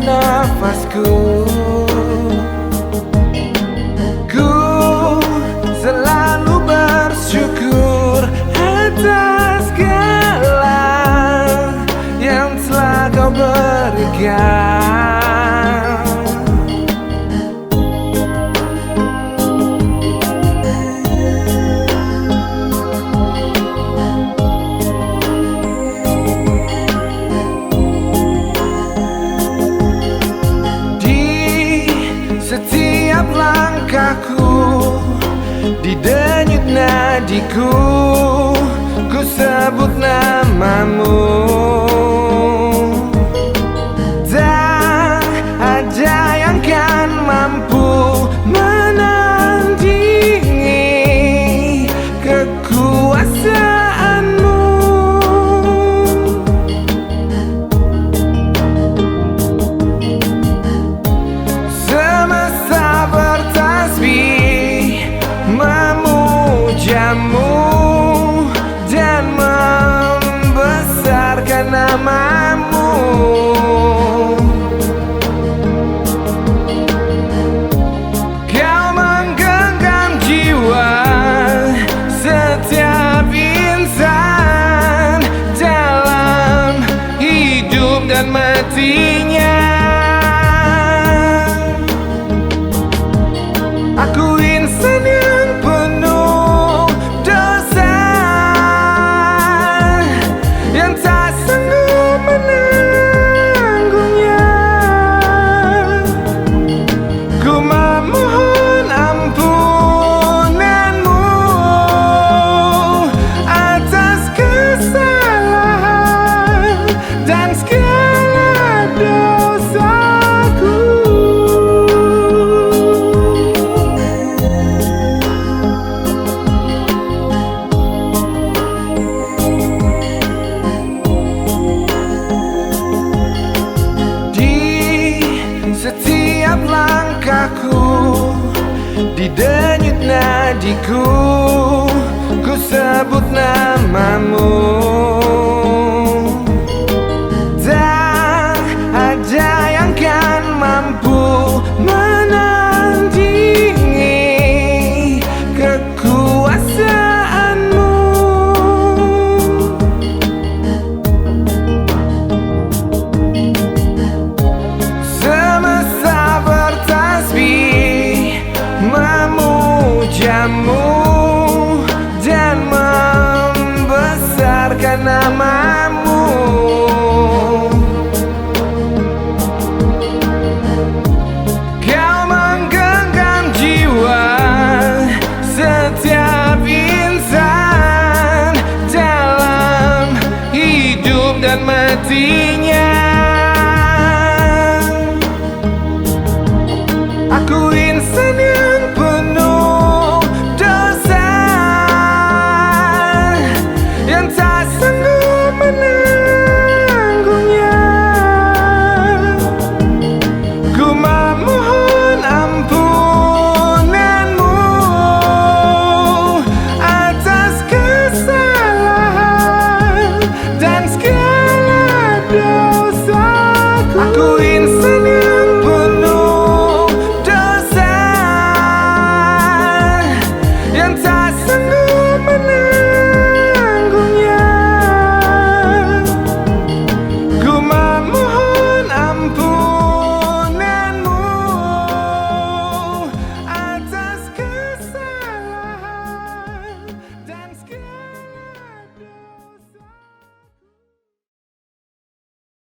nafasku. Ku selalu bersyukur atas segala yang telah kau berikan. Setiap langkahku, di denyut nadiku, ku sebut namamu. Tak ada yang kan mampu menandingi kekuasaanmu. Memujamu dan membesarkan namamu. Kau menggenggam jiwa setiap insan dalam hidup dan matinya. Aku insan yang penuh dosa, yang tak sanggup menanggungnya. Ku memohon ampunanmu atas kesalahan dan segala dosaku. Setiap langkahku, di denyut nadiku, ku sebut namamu. Tak ada yang kan mampu menandingi kekuasaanmu. Memujamu dan membesarkan namamu. Kau menggenggam jiwa setiap insan dalam hidup dan matinya. Aku insan yang penuh dosa, yang tak sanggup menanggungnya. Ku memohon ampunanmu atas kesalahan dan segala dosaku. Aku insan yang penuh dosa, yang tak